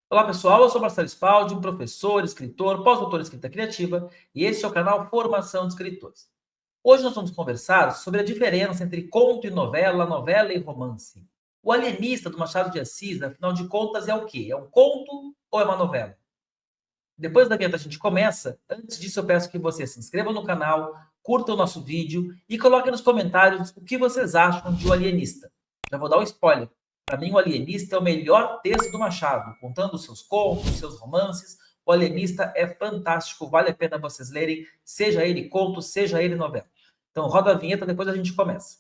Olá pessoal, eu sou Marcelo Spaldi, professor, escritor, pós-doutor em escrita criativa, e este é o canal Formação de Escritores. Hoje nós vamos conversar sobre a diferença entre conto e novela, novela e romance. O Alienista do Machado de Assis, afinal de contas, é o quê? É um conto ou é uma novela? Depois da vinheta a gente começa. Antes disso eu peço que você se inscreva no canal, curta o nosso vídeo e coloque nos comentários o que vocês acham de O Alienista. Já vou dar um spoiler. Para mim, O Alienista é o melhor texto do Machado, contando os seus contos, seus romances. O Alienista é fantástico, vale a pena vocês lerem, seja ele conto, seja ele novela. Então roda a vinheta, depois a gente começa.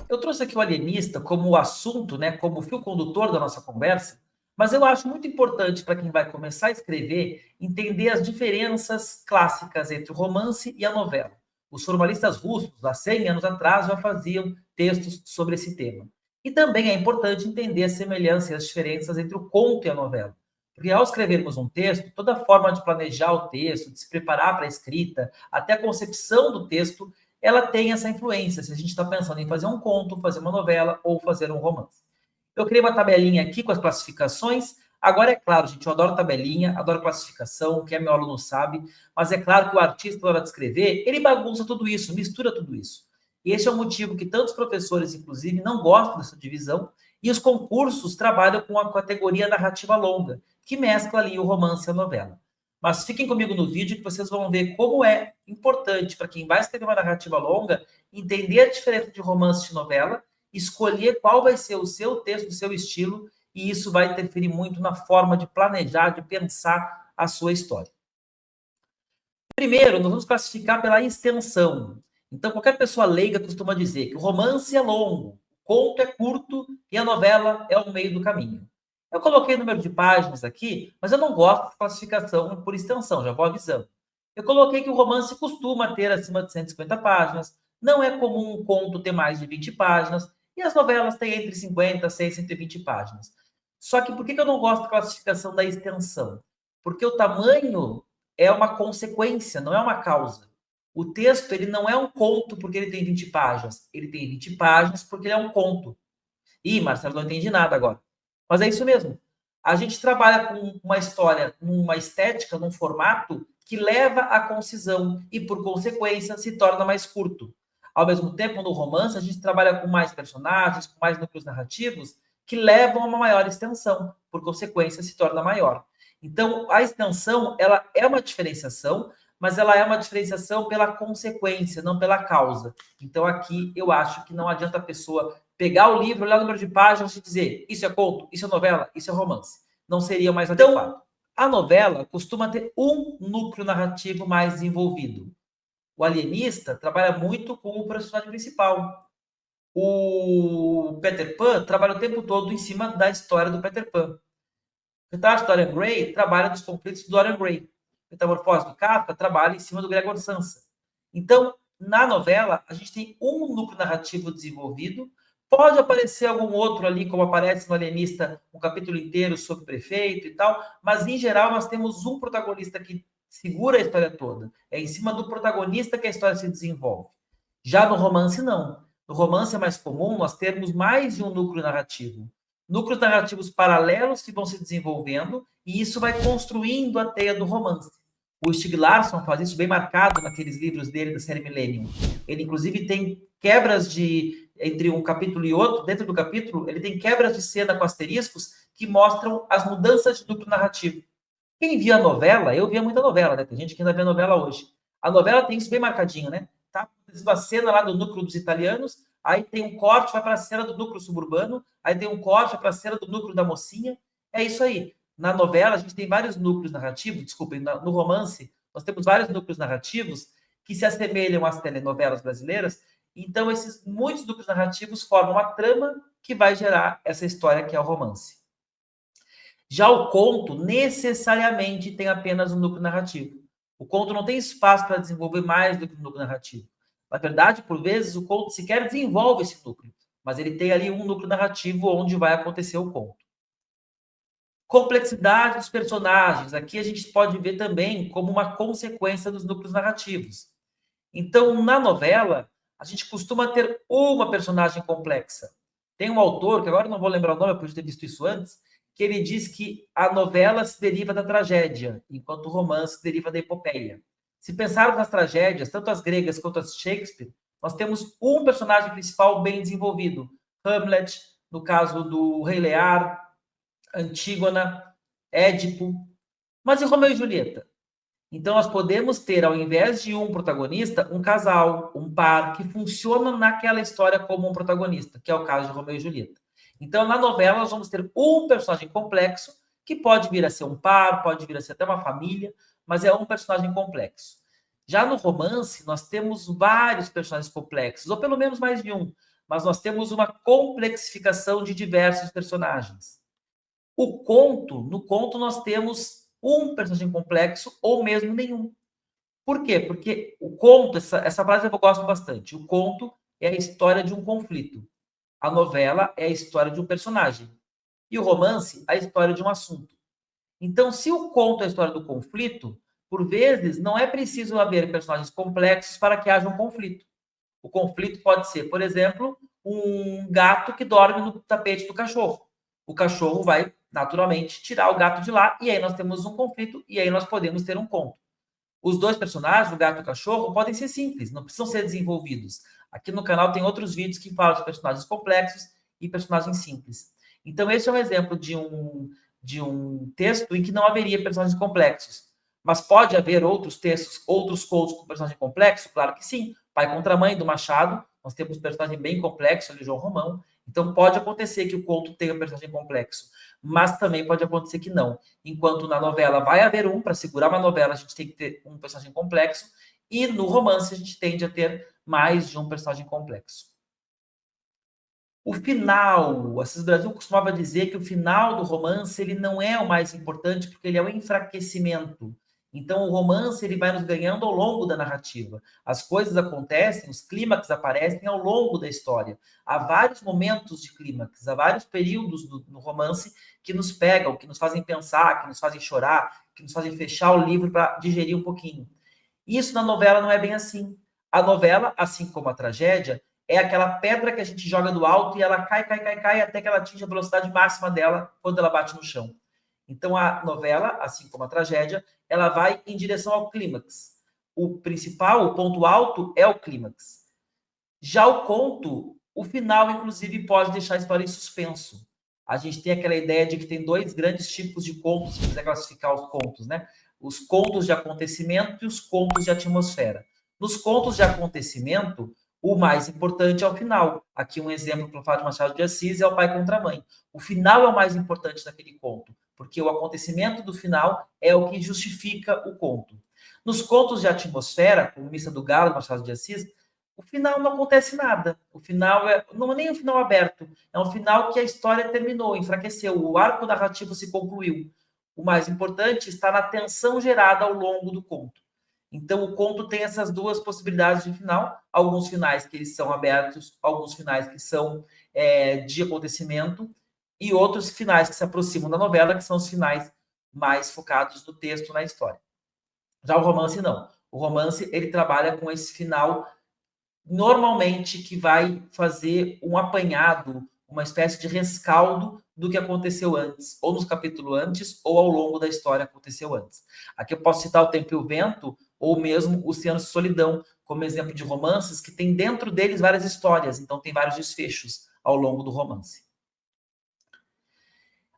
Eu trouxe aqui o alienista como assunto, né, como fio condutor da nossa conversa, mas eu acho muito importante para quem vai começar a escrever entender as diferenças clássicas entre o romance e a novela. Os formalistas russos, há 100 anos atrás, já faziam textos sobre esse tema. E também é importante entender as semelhanças e as diferenças entre o conto e a novela. Porque ao escrevermos um texto, toda a forma de planejar o texto, de se preparar para a escrita, até a concepção do texto, ela tem essa influência, se a gente está pensando em fazer um conto, fazer uma novela ou fazer um romance. Eu criei uma tabelinha aqui com as classificações. Agora, é claro, gente, eu adoro tabelinha, adoro classificação, quem é meu aluno sabe, mas é claro que o artista, na hora de escrever, ele bagunça tudo isso, mistura tudo isso. E esse é o motivo que tantos professores, inclusive, não gostam dessa divisão, e os concursos trabalham com a categoria narrativa longa, que mescla ali o romance e a novela. Mas fiquem comigo no vídeo que vocês vão ver como é importante para quem vai escrever uma narrativa longa entender a diferença de romance e novela, escolher qual vai ser o seu texto, o seu estilo, e isso vai interferir muito na forma de planejar, de pensar a sua história. Primeiro, nós vamos classificar pela extensão. Então, qualquer pessoa leiga costuma dizer que o romance é longo, o conto é curto e a novela é o meio do caminho. Eu coloquei o número de páginas aqui, mas eu não gosto de classificação por extensão, já vou avisando. Eu coloquei que o romance costuma ter acima de 150 páginas, não é comum um conto ter mais de 20 páginas, e as novelas têm entre 50, 100 e 120 páginas. Só que por que eu não gosto da classificação da extensão? Porque o tamanho é uma consequência, não é uma causa. O texto ele não é um conto porque ele tem 20 páginas. Ele tem 20 páginas porque ele é um conto. Ih, Marcelo, não entendi nada agora. Mas é isso mesmo. A gente trabalha com uma história, numa estética, num formato que leva à concisão e, por consequência, se torna mais curto. Ao mesmo tempo, no romance, a gente trabalha com mais personagens, com mais núcleos narrativos, que levam a uma maior extensão. Por consequência, se torna maior. Então, a extensão, ela é uma diferenciação, mas ela é uma diferenciação pela consequência, não pela causa. Então, aqui, eu acho que não adianta a pessoa pegar o livro, olhar o número de páginas e dizer isso é conto, isso é novela, isso é romance. Não seria mais adequado. A novela costuma ter um núcleo narrativo mais desenvolvido. O alienista trabalha muito com o personagem principal. O Peter Pan trabalha o tempo todo em cima da história do Peter Pan. Retrato do Dorian Gray trabalha nos conflitos do Dorian Gray. Metamorfose do Kafka trabalha em cima do Gregor Samsa. Então, na novela, a gente tem um núcleo narrativo desenvolvido. Pode aparecer algum outro ali, como aparece no Alienista, um capítulo inteiro sobre o prefeito e tal, mas em geral nós temos um protagonista que segura a história toda. É em cima do protagonista que a história se desenvolve. Já no romance, não. No romance é mais comum nós termos mais de um núcleo narrativo. Núcleos narrativos paralelos que vão se desenvolvendo e isso vai construindo a teia do romance. O Stieg Larsson faz isso bem marcado naqueles livros dele da série Millennium. Ele, inclusive, tem quebras de entre um capítulo e outro, dentro do capítulo, ele tem quebras de cena com asteriscos que mostram as mudanças de núcleo narrativo. Quem via a novela, eu via muita novela, né? Tem gente que ainda vê novela hoje. A novela tem isso bem marcadinho, né? Tá acontecendo a cena lá do núcleo dos italianos, aí tem um corte, vai para a cena do núcleo suburbano, aí tem um corte para a cena do núcleo da mocinha. É isso aí. Na novela, a gente tem vários núcleos narrativos, desculpem, no romance, nós temos vários núcleos narrativos que se assemelham às telenovelas brasileiras. Então, esses muitos núcleos narrativos formam uma trama que vai gerar essa história que é o romance. Já o conto necessariamente tem apenas um núcleo narrativo. O conto não tem espaço para desenvolver mais do que um núcleo narrativo. Na verdade, por vezes, o conto sequer desenvolve esse núcleo, mas ele tem ali um núcleo narrativo onde vai acontecer o conto. Complexidade dos personagens. Aqui a gente pode ver também como uma consequência dos núcleos narrativos. Então, na novela, a gente costuma ter uma personagem complexa. Tem um autor, que agora não vou lembrar o nome, eu podia ter visto isso antes, que ele diz que a novela se deriva da tragédia, enquanto o romance se deriva da epopeia. Se pensarmos nas tragédias, tanto as gregas quanto as Shakespeare, nós temos um personagem principal bem desenvolvido. Hamlet, no caso do Rei Lear, Antígona, Édipo. Mas e Romeu e Julieta? Então, nós podemos ter, ao invés de um protagonista, um casal, um par, que funciona naquela história como um protagonista, que é o caso de Romeu e Julieta. Então, na novela, nós vamos ter um personagem complexo, que pode vir a ser um par, pode vir a ser até uma família, mas é um personagem complexo. Já no romance, nós temos vários personagens complexos, ou pelo menos mais de um, mas nós temos uma complexificação de diversos personagens. No conto nós temos um personagem complexo ou mesmo nenhum. Por quê? Porque o conto, essa frase eu gosto bastante. O conto é a história de um conflito. A novela é a história de um personagem. E o romance, a história de um assunto. Então, se o conto é a história do conflito, por vezes não é preciso haver personagens complexos para que haja um conflito. O conflito pode ser, por exemplo, um gato que dorme no tapete do cachorro. O cachorro vai, naturalmente, tirar o gato de lá, e aí nós temos um conflito, e aí nós podemos ter um conto. Os dois personagens, o gato e o cachorro, podem ser simples, não precisam ser desenvolvidos. Aqui no canal tem outros vídeos que falam de personagens complexos e personagens simples. Então, esse é um exemplo de um texto em que não haveria personagens complexos. Mas pode haver outros textos, outros contos com personagem complexo? Claro que sim. Pai contra Mãe, do Machado, nós temos um personagem bem complexo ali, João Romão. Então, pode acontecer que o conto tenha um personagem complexo, mas também pode acontecer que não. Enquanto na novela vai haver um, para segurar uma novela, a gente tem que ter um personagem complexo, e no romance a gente tende a ter mais de um personagem complexo. O final, Assis Brasil costumava dizer que o final do romance ele não é o mais importante, porque ele é o enfraquecimento. Então, o romance ele vai nos ganhando ao longo da narrativa. As coisas acontecem, os clímax aparecem ao longo da história. Há vários momentos de clímax, há vários períodos no romance que nos pegam, que nos fazem pensar, que nos fazem chorar, que nos fazem fechar o livro para digerir um pouquinho. Isso na novela não é bem assim. A novela, assim como a tragédia, é aquela pedra que a gente joga do alto e ela cai, até que ela atinge a velocidade máxima dela quando ela bate no chão. Então, a novela, assim como a tragédia, ela vai em direção ao clímax. O principal, o ponto alto, é o clímax. Já o conto, o final, inclusive, pode deixar a história em suspenso. A gente tem aquela ideia de que tem dois grandes tipos de contos, se quiser classificar os contos, né? Os contos de acontecimento e os contos de atmosfera. Nos contos de acontecimento, o mais importante é o final. Aqui um exemplo para falar de Machado de Assis é o Pai contra a Mãe. O final é o mais importante daquele conto, porque o acontecimento do final é o que justifica o conto. Nos contos de atmosfera, como Missa do Galo, Machado de Assis, o final não acontece nada. O final não é nem um final aberto, é um final que a história terminou, enfraqueceu, o arco narrativo se concluiu. O mais importante está na tensão gerada ao longo do conto. Então, o conto tem essas duas possibilidades de final, alguns finais que eles são abertos, alguns finais que são de acontecimento, e outros finais que se aproximam da novela, que são os finais mais focados no texto, na história. Já o romance, não. O romance, ele trabalha com esse final, normalmente, que vai fazer um apanhado, uma espécie de rescaldo do que aconteceu antes, ou nos capítulos antes, ou ao longo da história aconteceu antes. Aqui eu posso citar O Tempo e o Vento, ou mesmo Os Anos de Solidão, como exemplo de romances que tem dentro deles várias histórias, então tem vários desfechos ao longo do romance.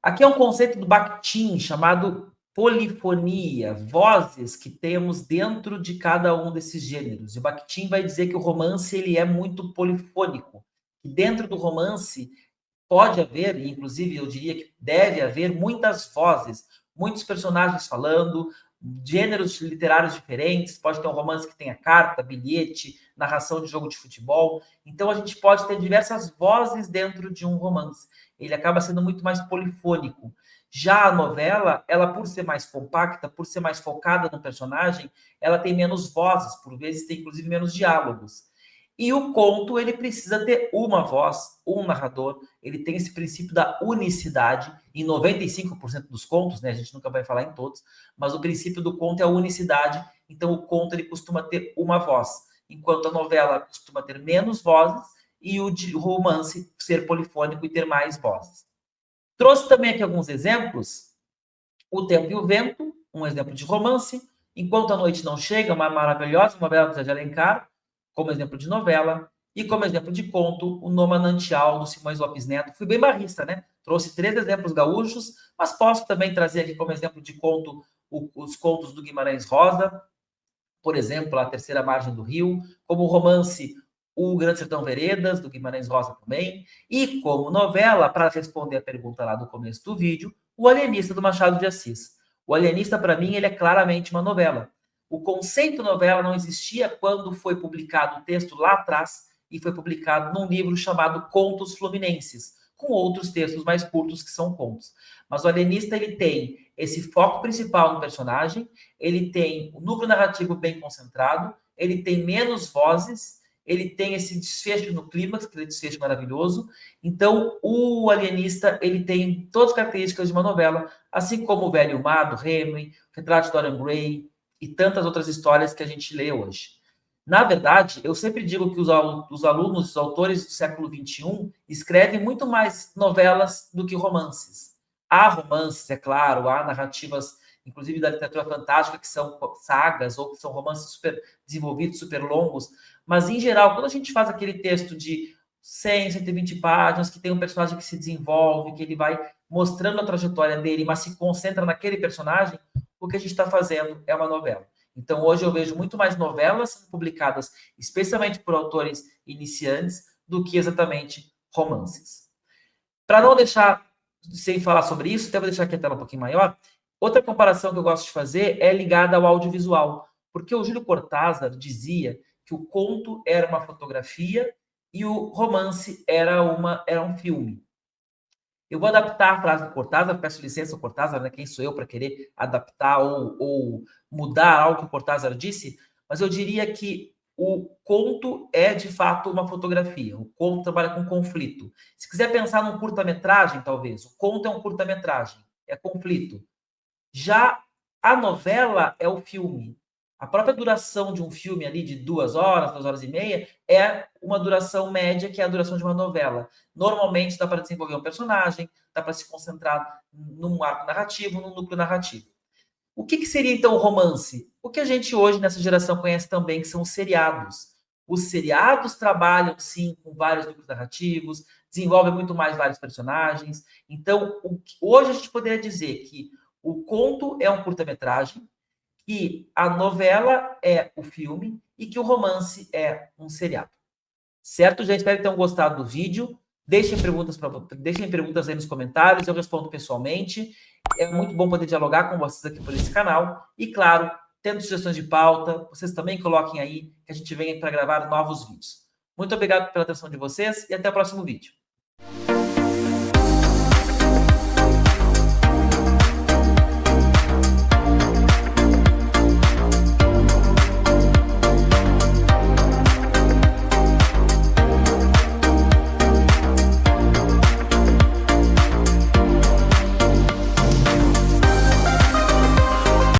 Aqui é um conceito do Bakhtin chamado polifonia, vozes que temos dentro de cada um desses gêneros. E o Bakhtin vai dizer que o romance ele é muito polifônico. E dentro do romance pode haver, e inclusive eu diria que deve haver, muitas vozes, muitos personagens falando, gêneros literários diferentes. Pode ter um romance que tenha carta, bilhete, narração de jogo de futebol. Então a gente pode ter diversas vozes dentro de um romance. Ele acaba sendo muito mais polifônico. Já a novela, ela por ser mais compacta, por ser mais focada no personagem, ela tem menos vozes, por vezes tem inclusive menos diálogos. E o conto, ele precisa ter uma voz, um narrador, ele tem esse princípio da unicidade, em 95% dos contos, né? A gente nunca vai falar em todos, mas o princípio do conto é a unicidade, então o conto ele costuma ter uma voz, enquanto a novela costuma ter menos vozes e o romance ser polifônico e ter mais vozes. Trouxe também aqui alguns exemplos. O Tempo e o Vento, um exemplo de romance. Enquanto a Noite Não Chega, uma maravilhosa novela do Zé de Alencar, como exemplo de novela. E como exemplo de conto, o Nomanantial, do Simões Lopes Neto. Fui bem barrista, né? Trouxe 3 exemplos gaúchos, mas posso também trazer aqui como exemplo de conto os contos do Guimarães Rosa, por exemplo, A Terceira Margem do Rio, como romance O Grande Sertão Veredas, do Guimarães Rosa também, e como novela, para responder a pergunta lá do começo do vídeo, O Alienista, do Machado de Assis. O Alienista, para mim, ele é claramente uma novela. O conceito novela não existia quando foi publicado o texto lá atrás e foi publicado num livro chamado Contos Fluminenses, com outros textos mais curtos que são contos. Mas o Alienista, ele tem esse foco principal no personagem, ele tem o núcleo narrativo bem concentrado, ele tem menos vozes, ele tem esse desfecho no clímax, aquele desfecho maravilhoso. Então, o Alienista, ele tem todas as características de uma novela, assim como O Velho Mar, do Hemingway, Retrato de Dorian Gray e tantas outras histórias que a gente lê hoje. Na verdade, eu sempre digo que os alunos, os autores do século XXI, escrevem muito mais novelas do que romances. Há romances, é claro, há narrativas, inclusive da literatura fantástica, que são sagas ou que são romances super desenvolvidos, super longos, mas, em geral, quando a gente faz aquele texto de 100, 120 páginas, que tem um personagem que se desenvolve, que ele vai mostrando a trajetória dele, mas se concentra naquele personagem, o que a gente está fazendo é uma novela. Então, hoje eu vejo muito mais novelas sendo publicadas, especialmente por autores iniciantes, do que exatamente romances. Para não deixar sem falar sobre isso, até vou deixar aqui a tela um pouquinho maior. Outra comparação que eu gosto de fazer é ligada ao audiovisual, porque o Júlio Cortázar dizia que o conto era uma fotografia e o romance era um filme. Eu vou adaptar a frase do Cortázar, peço licença ao Cortázar, né? Quem sou eu para querer adaptar ou mudar algo que o Cortázar disse, mas eu diria que o conto é, de fato, uma fotografia. O conto trabalha com conflito. Se quiser pensar num curta-metragem, talvez, o conto é um curta-metragem, é conflito. Já a novela é o filme. A própria duração de um filme ali de 2 horas e meia, é uma duração média, que é a duração de uma novela. Normalmente dá para desenvolver um personagem, dá para se concentrar num arco narrativo, num núcleo narrativo. O que seria, então, o romance? O que a gente hoje, nessa geração, conhece também, que são os seriados. Os seriados trabalham, sim, com vários núcleos narrativos, desenvolvem muito mais vários personagens. Então, hoje a gente poderia dizer que o conto é um curta-metragem, que a novela é o filme e que o romance é um seriado. Certo, gente? Espero que tenham gostado do vídeo. Deixem perguntas aí nos comentários, eu respondo pessoalmente. É muito bom poder dialogar com vocês aqui por esse canal. E, claro, tendo sugestões de pauta, vocês também coloquem aí, que a gente venha para gravar novos vídeos. Muito obrigado pela atenção de vocês e até o próximo vídeo.